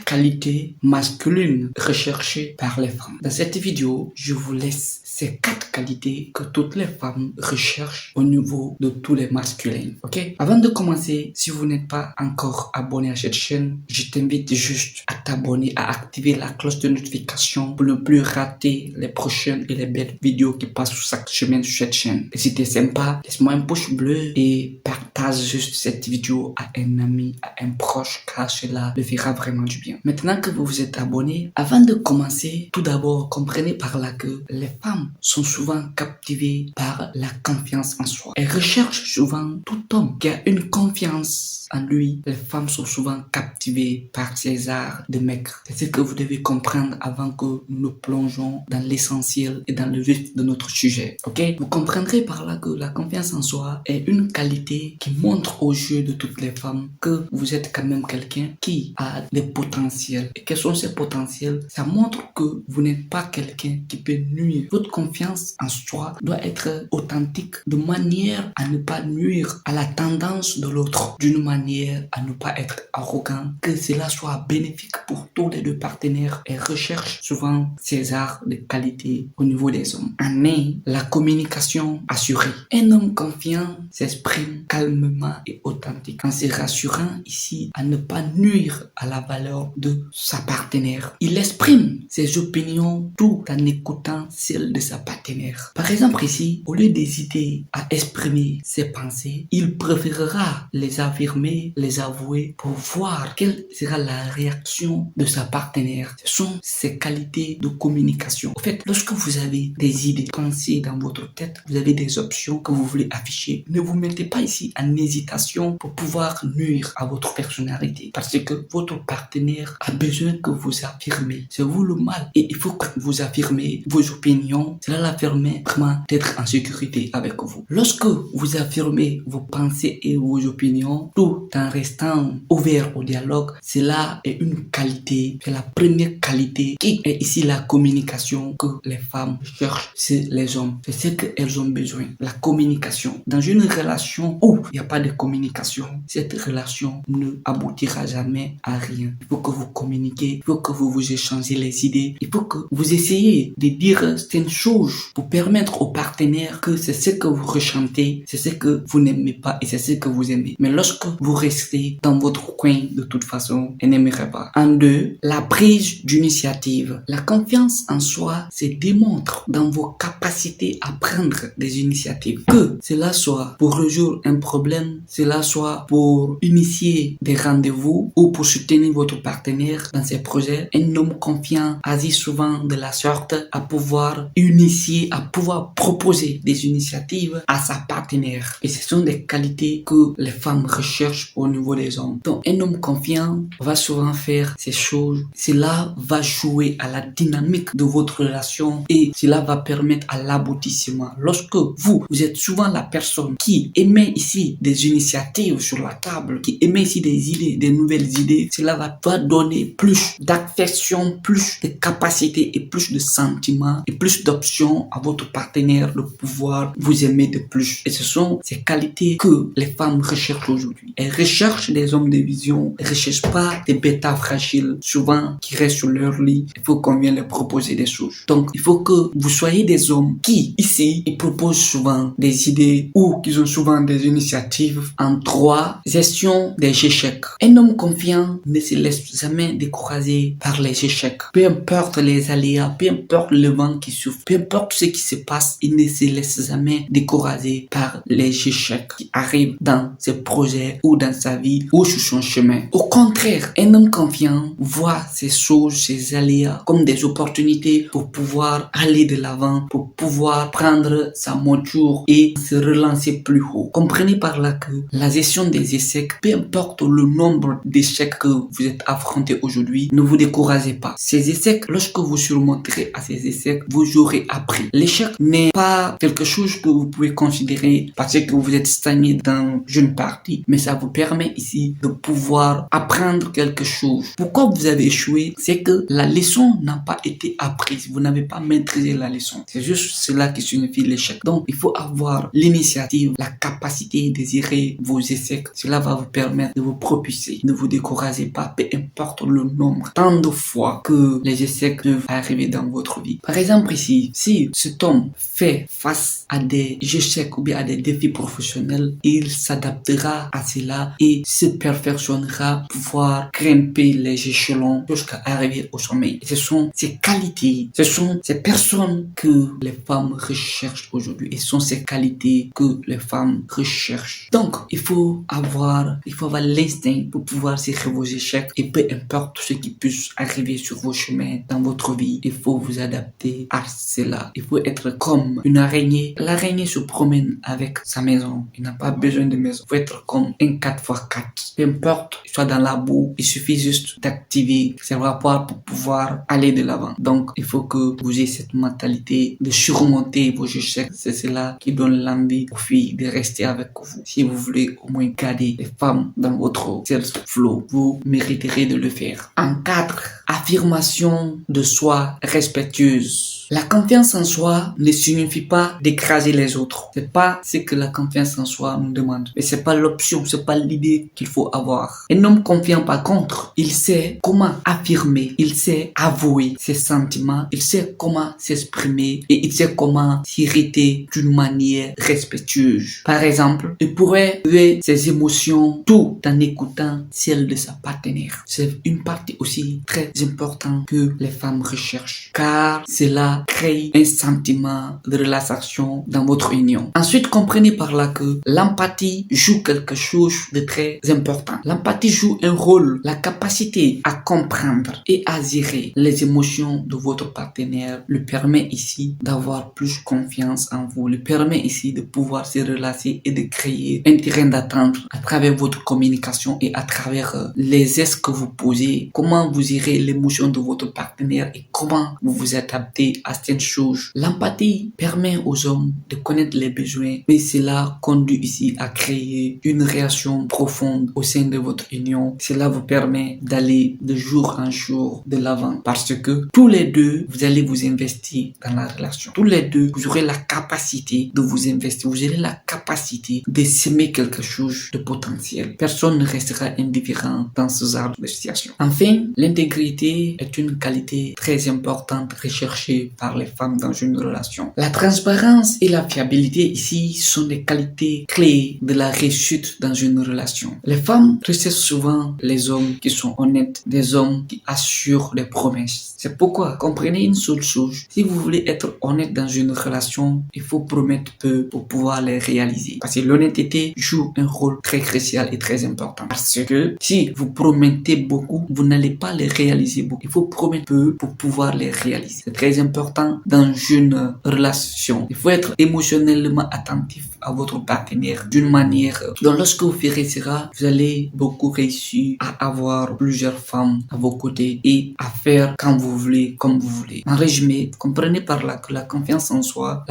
qualités masculines recherchées par les femmes. Dans cette vidéo, je vous laisse ces 4 qualités que toutes les femmes recherchent au niveau de tous les masculins. Ok? Avant de commencer, si vous n'êtes pas encore abonné à cette chaîne, je t'invite juste à t'abonner, à activer la cloche de notification pour ne plus rater les prochaines et les belles vidéos qui passent chaque semaine sur cette chaîne. Et si t'es sympa, laisse-moi un pouce bleu et partage juste cette vidéo à un ami, à un proche, car cela le fera vraiment du bien. Maintenant que vous vous êtes abonné, avant de commencer, tout d'abord, comprenez par là que les femmes sont souvent captivées par la confiance en soi. Elles recherchent souvent tout homme qui a une confiance en lui. Les femmes sont souvent captivées par ces arts de maigre. C'est ce que vous devez comprendre avant que nous nous plongeons dans l'essentiel et dans le vif de notre sujet. Ok? Vous comprendrez par là que la confiance en soi est une qualité qui montre aux yeux de toutes les femmes que vous êtes quand même quelqu'un qui a des potentiels. Et quels sont ces potentiels? Ça montre que vous n'êtes pas quelqu'un qui peut nuire. Votre confiance en soi doit être authentique de manière à ne pas nuire à la tendance de l'autre, d'une manière à ne pas être arrogant, que cela soit bénéfique pour tous les deux partenaires. Et recherche souvent ces arts de qualité au niveau des hommes. En est la communication assurée. Un homme confiant s'exprime calmement et authentique en se rassurant ici à ne pas nuire à la valeur de sa partenaire. Il exprime ses opinions tout en écoutant celles de sa partenaire. Par exemple ici, au lieu d'hésiter à exprimer ses pensées, il préférera les affirmer, les avouer pour voir quelle sera la réaction de sa partenaire. Ce sont ses qualités de communication. En fait, lorsque vous avez des idées, pensées dans votre tête, vous avez des options que vous voulez afficher, ne vous mettez pas ici en hésitation pour pouvoir nuire à votre personnalité. Parce que votre partenaire a besoin que vous affirmez. C'est vous le mal. Et il faut que vous affirmez vos opinions. Cela la permet vraiment d'être en sécurité avec vous. Lorsque vous affirmez vos pensées et vos opinions, tout en restant ouvert au dialogue, cela est une qualité. C'est la première qualité qui est ici la communication que les femmes cherchent chez les hommes. C'est ce qu'elles ont besoin. La communication. Dans une relation où il n'y a pas de communication, cette relation ne aboutira jamais à rien. Il faut que vous communiquez, il faut que vous échangez les idées, il faut que vous essayez de dire certaines choses pour permettre aux partenaires que c'est ce que vous ressentez, c'est ce que vous n'aimez pas et c'est ce que vous aimez. Mais lorsque vous restez dans votre coin, de toute façon, elle n'aimerait pas. En deux, la prise d'initiative. La confiance en soi se démontre dans vos capacités à prendre des initiatives. Que cela soit pour résoudre un problème, cela soit pour initier des rendez-vous ou pour soutenir votre partenaire dans ses projets. Un homme confiant agit souvent de la sorte à pouvoir initier, à pouvoir proposer des initiatives à sa partenaire. Et ce sont des qualités que les femmes recherchent au niveau des hommes. Donc, un homme confiant va souvent faire ces choses. Cela va jouer à la dynamique de votre relation et cela va permettre à l'aboutissement. Lorsque vous êtes souvent la personne qui émet ici des initiatives sur la table, qui émet ici des idées, des nouvelles idées, cela va donner plus d'affection, plus de capacité et plus de sentiments et plus d'options à votre partenaire de pouvoir vous aimer de plus. Et ce sont ces qualités que les femmes recherchent aujourd'hui. Elles recherchent des hommes de vision, elles ne recherchent pas des bêtas fragiles, souvent qui restent sur leur lit. Il faut qu'on vienne leur proposer des choses. Donc, il faut que vous soyez des hommes qui, ici, ils proposent souvent des idées ou qu'ils ont souvent des initiatives en 3. Gestion des échecs. Un homme confiant ne se laisse jamais décourager par les échecs. Peu importe les aléas, peu importe le vent qui souffle, peu importe ce qui se passe, il ne se laisse jamais décourager par les échecs qui arrivent dans ses projets ou dans sa vie ou sur son chemin. Au contraire, un homme confiant voit ces choses, ces aléas comme des opportunités pour pouvoir aller de l'avant, pour pouvoir prendre sa monture et se relancer plus haut. Comprenez par là que la gestion des échecs, peu importe le nombre d'échecs que vous êtes affrontés aujourd'hui, ne vous découragez pas. Ces échecs, lorsque vous surmonterez à ces échecs, vous aurez appris. L'échec n'est pas quelque chose que vous pouvez considérer parce que vous êtes stagné dans une partie, mais ça vous permet ici de pouvoir apprendre quelque chose. Pourquoi vous avez échoué? C'est que la leçon n'a pas été apprise. Vous n'avez pas maîtrisé la leçon. C'est juste cela qui signifie l'échec. Donc, il faut avoir l'initiative, la capacité de désirer vos échecs. Cela va vous permettre de vous propulser. Ne vous découragez pas, peu importe le nombre, tant de fois que les échecs peuvent arriver dans votre vie. Par exemple ici, si cet homme fait face à des échecs ou bien à des défis professionnels, il s'adaptera à cela et se perfectionnera pour pouvoir grimper les échelons jusqu'à arriver au sommet. Et ce sont ces qualités, ce sont ces personnes que les femmes recherchent aujourd'hui et ce sont ces qualités que les femmes recherchent. Donc, il faut avoir l'instinct pour pouvoir gérer vos échecs et peu importe ce qui puisse arriver sur vos chemins dans votre vie, il faut vous adapter à cela. Il faut être comme une araignée. L'araignée se promène avec sa maison. Il n'a pas besoin de maison. Il faut être comme un 4x4. Peu importe, soit dans la boue, il suffit juste d'activer ses rapports pour pouvoir aller de l'avant. Donc, il faut que vous ayez cette mentalité de surmonter vos échecs. C'est cela qui donne l'envie aux filles de rester avec vous. Si vous voulez au moins garder les femmes dans votre self-flow, vous mériterez de le faire. En 4, affirmation de soi respectueuse. La confiance en soi ne signifie pas d'écraser les autres. C'est pas ce que la confiance en soi nous demande. Mais c'est pas l'option, c'est pas l'idée qu'il faut avoir. Un homme confiant, par contre, il sait comment affirmer, il sait avouer ses sentiments, il sait comment s'exprimer et il sait comment s'irriter d'une manière respectueuse. Par exemple, il pourrait vivre ses émotions tout en écoutant celles de sa partenaire. C'est une partie aussi très importante que les femmes recherchent, car cela crée un sentiment de relaxation dans votre union. Ensuite, comprenez par là que l'empathie joue quelque chose de très important. L'empathie joue un rôle, la capacité à comprendre et à gérer les émotions de votre partenaire lui permet ici d'avoir plus confiance en vous, lui permet ici de pouvoir se relaxer et de créer un terrain d'attente à travers votre communication et à travers les gestes que vous posez, comment vous gérez l'émotion de votre partenaire et comment vous vous adaptez à certaines choses. L'empathie permet aux hommes de connaître les besoins, mais cela conduit ici à créer une relation profonde au sein de votre union. Cela vous permet d'aller de jour en jour de l'avant parce que tous les deux, vous allez vous investir dans la relation. Tous les deux, vous aurez la capacité de vous investir. Vous aurez la capacité de s'aimer quelque chose de potentiel. Personne ne restera indifférent dans ce genre de situation. Enfin, l'intégrité est une qualité très importante recherchée par les femmes dans une relation. La transparence et la fiabilité ici sont des qualités clés de la réussite dans une relation. Les femmes recherchent souvent les hommes qui sont honnêtes, des hommes qui assurent les promesses. C'est pourquoi, comprenez une seule chose, si vous voulez être honnête dans une relation, il faut promettre peu pour pouvoir les réaliser. Parce que l'honnêteté joue un rôle très crucial et très important. Parce que si vous promettez beaucoup, vous n'allez pas les réaliser beaucoup. Il faut promettre peu pour pouvoir les réaliser. C'est très important dans une relation. Il faut être émotionnellement attentif à votre partenaire d'une manière dont lorsque vous ferez cela, vous allez beaucoup réussir à avoir plusieurs femmes à vos côtés et à faire quand vous voulez, comme vous voulez. En résumé, comprenez par là que la confiance en soi,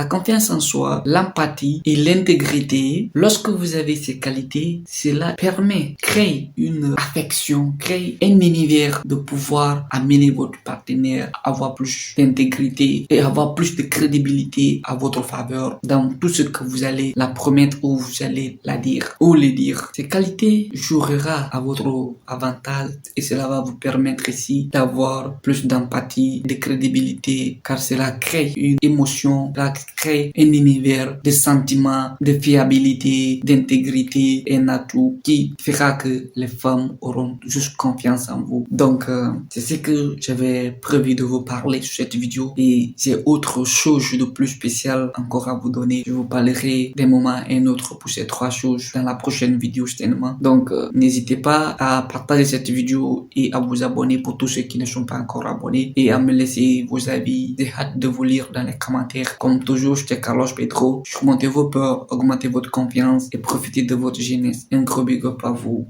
l'empathie et l'intégrité, lorsque vous avez ces qualités, cela permet, crée une affection, crée un univers de pouvoir amener votre partenaire à avoir plus d'intégrité et avoir plus de crédibilité à votre faveur dans tout ce que vous allez la promettre ou vous allez la dire ou le dire. Ces qualités jouera à votre avantage et cela va vous permettre ici d'avoir plus d'empathie, de crédibilité car cela crée une émotion, cela crée un univers de sentiments, de fiabilité, d'intégrité et un atout qui fera que les femmes auront juste confiance en vous. Donc, c'est ce que j'avais prévu de vous parler sur cette vidéo et j'ai autre chose de plus spécial encore à vous donner. Je vous parlerai d'un moment à un autre pour ces 3 choses dans la prochaine vidéo certainement. Donc, n'hésitez pas à partager cette vidéo et à vous abonner pour tous ceux qui ne sont pas encore abonnés et à me laisser vos avis. J'ai hâte de vous lire dans les commentaires. Comme toujours, j'étais Carlos Pedro. Surmontez vos peurs, augmentez votre confiance et profitez de votre jeunesse. Un gros big up à vous.